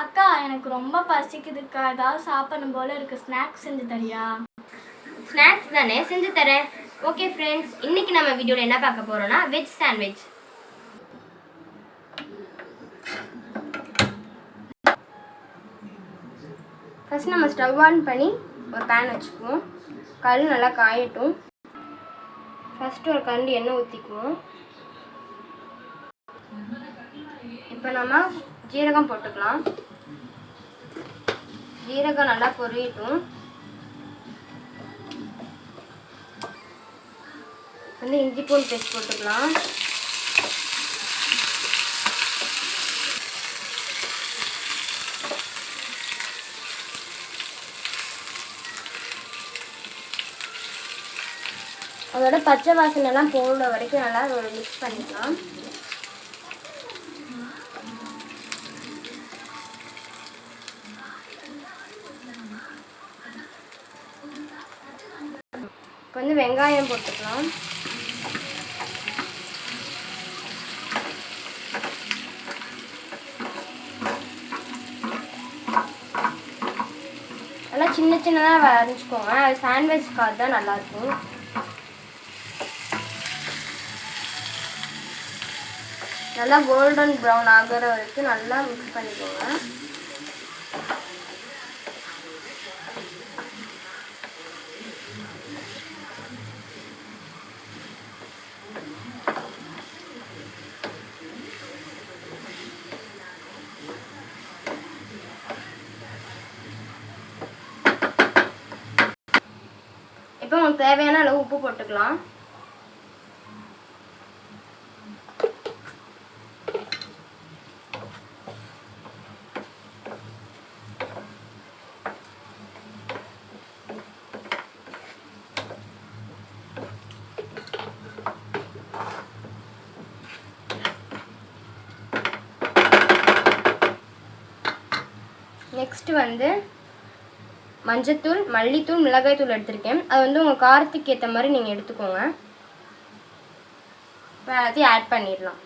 அக்கா எனக்கு ரொம்ப பசிக்குதுக்கா, ஏதாவது சாப்பிடணும் போல இருக்கு. ஸ்நாக்ஸ் செஞ்சு தரியா? ஸ்நாக்ஸ் தானே, செஞ்சு தரேன். ஓகே ஃப்ரெண்ட்ஸ், இன்னைக்கு நம்ம வீடியோவில் என்ன பார்க்க போறோம்னா வெஜ் சாண்ட்விச். ஃபர்ஸ்ட் நம்ம ஸ்டவ் ஆன் பண்ணி ஒரு பேன் வச்சுக்குவோம். கல் நல்லா காயட்டும். ஃபர்ஸ்ட் ஒரு கரண்டி எண்ணெய் ஊற்றிக்குவோம். இப்போ நம்ம ஜீரகம் போட்டுக்கலாம். ஜீரகம் நல்லா பொரியட்டும். இஞ்சி பூண்டு பேஸ்ட் போட்டுக்கலாம். அதோட பச்சை வாசனைலாம் போடுற வரைக்கும் நல்லா ஒரு மிக்ஸ் பண்ணிக்கலாம். இப்போ வெங்காயம் போட்டுக்கலாம். நல்லா சின்ன சின்னதாக வரைஞ்சிக்கோங்க. அது சாண்ட்விச்காக தான் நல்லாயிருக்கும். நல்லா கோல்டன் ப்ரௌன் ஆகிற வரைக்கும் நல்லா மிக்ஸ் பண்ணிக்கோங்க. இப்போ உங்களுக்கு தேவையான அளவு உப்பு போட்டுக்கலாம். நெக்ஸ்ட் மஞ்சத்தூள், மல்லித்தூள், மிளகாய்த்தூள் எடுத்திருக்கேன். அது உங்கள் காரத்துக்கு ஏற்ற மாதிரி நீங்கள் எடுத்துக்கோங்க. இப்போ எல்லாத்தையும் ஆட் பண்ணிடலாம்.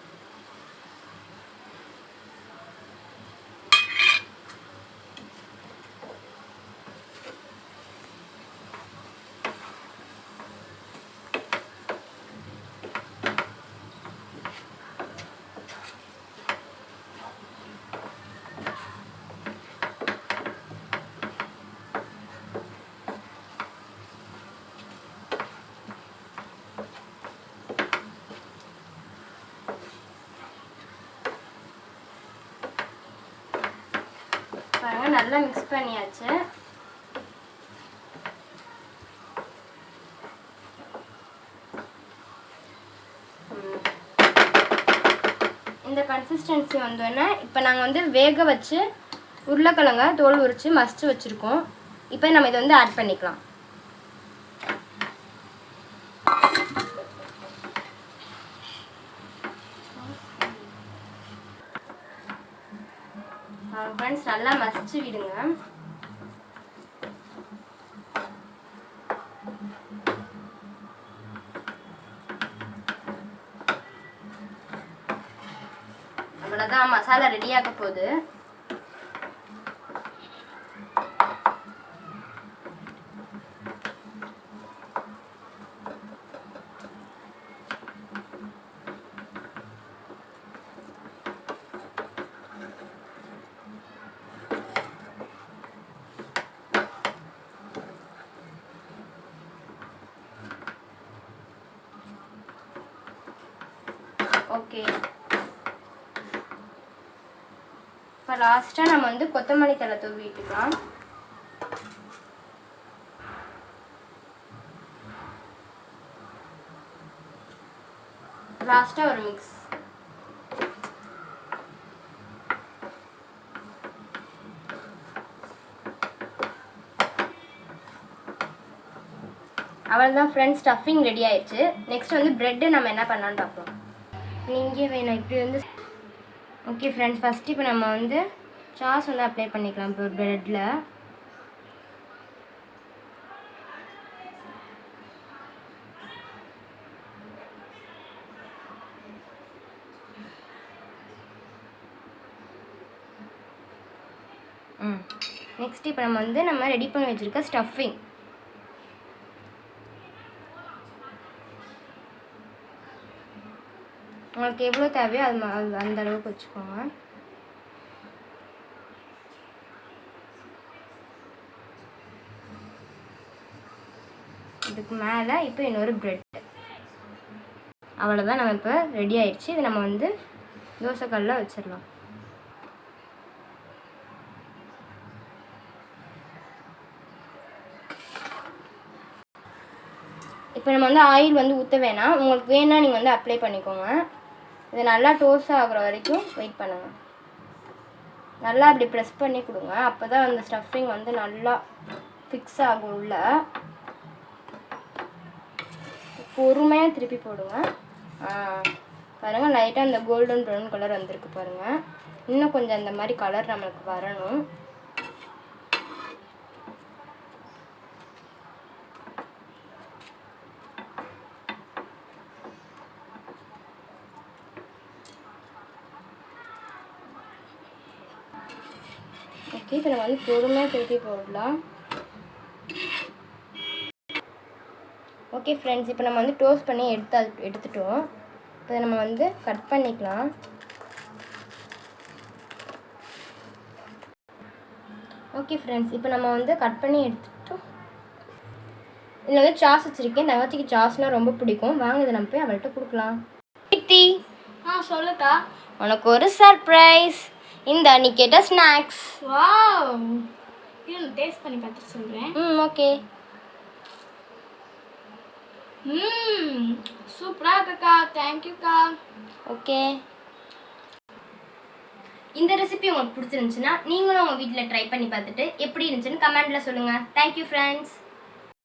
நல்லா மிக்ஸ் பண்ணியாச்சு. இந்த கன்சிஸ்டன்சி வந்தோடனே இப்போ நாங்கள் வேக வச்சு உருளைக்கிழங்க தோல் உரித்து மசிச்சு வச்சுருக்கோம். இப்போ நம்ம இதை ஆட் பண்ணிக்கலாம். ஃப்ரெண்ட்ஸ், நல்லா மசிச்சு விடுங்க. அவ்வளோதான், மசாலா ரெடியாக போகுது. ஓகே, இப்போ லாஸ்ட்டாக நம்ம கொத்தமல்லி தழை தூவிட்டுக்கலாம். லாஸ்ட்டாக ஒரு மிக்ஸ். அவ்வளோதான் ஃப்ரெண்ட்ஸ், ஸ்டஃபிங் ரெடி ஆயிடுச்சு. நெக்ஸ்ட் ப்ரெட்டு நம்ம என்ன பண்ணலான்னு பார்ப்போம். நீங்கள் வேணும் இப்படி ஓகே ஃப்ரெண்ட்ஸ், ஃபஸ்ட்டு இப்போ நம்ம சாஸ் அப்ளை பண்ணிக்கலாம் இப்போ ப்ரெட்டில். நெக்ஸ்ட் இப்போ நம்ம ரெடி பண்ணி வச்சுருக்க ஸ்டஃபிங். உங்களுக்கு எவ்வளோ தேவையோ அது அந்த அளவுக்கு வச்சுக்கோங்க. இதுக்கு மேலே இப்போ இன்னொரு ப்ரெட். அவ்வளோதான், நம்ம இப்போ ரெடி ஆயிடுச்சு. இது நம்ம தோசைக்கல்லில் வச்சிடலாம். இப்போ நம்ம ஆயில் ஊற்ற வேணாம். உங்களுக்கு வேணால் நீங்கள் அப்ளை பண்ணிக்கோங்க. இது நல்லா டோஸ்ட் ஆகிற வரைக்கும் வெயிட் பண்ணுங்கள். நல்லா அப்படி ப்ரெஸ் பண்ணி கொடுங்க. அப்போ தான் அந்த ஸ்டஃபிங் நல்லா ஃபிக்ஸ் ஆகும் உள்ள. பொறுமையாக திருப்பி போடுங்க. பாருங்கள், லைட்டாக அந்த கோல்டன் ப்ரௌன் கலர் வந்திருக்கு பாருங்கள். இன்னும் கொஞ்சம் அந்த மாதிரி கலர் நம்மளுக்கு வரணும். ஓகே, இப்போ நம்ம பொறுமையாக திருப்பி போடலாம். ஓகே ஃப்ரெண்ட்ஸ், இப்போ நம்ம டோஸ்ட் பண்ணி எடுத்துட்டோம். இப்போ நம்ம கட் பண்ணிக்கலாம். ஓகே ஃப்ரெண்ட்ஸ், இப்போ நம்ம கட் பண்ணி எடுத்துட்டோம். இதில் சாஸ் வச்சுருக்கேன். தங்கச்சிக்கு சாஸ்னால் ரொம்ப பிடிக்கும். வாங்க, இதை நம்ம போய் அவள்கிட்ட கொடுக்கலாம். பிட்டி, சொல்லுக்கா. உனக்கு ஒரு சர்ப்ரைஸ். இந்த நீ கேட்ட ஸ்நாக்ஸ். வாவ், இது டேஸ்ட் பண்ணி பார்த்துட்டு சொல்கிறேன். ஓகே. சூப்பராக இருக்குக்கா. தேங்க்யூக்கா. ஓகே, இந்த ரெசிபி உங்களுக்கு பிடிச்சிருந்துச்சுன்னா நீங்களும் உங்கள் வீட்டில் ட்ரை பண்ணி பார்த்துட்டு எப்படி இருந்துச்சுன்னு கமெண்ட்டில் சொல்லுங்கள். Thank you friends.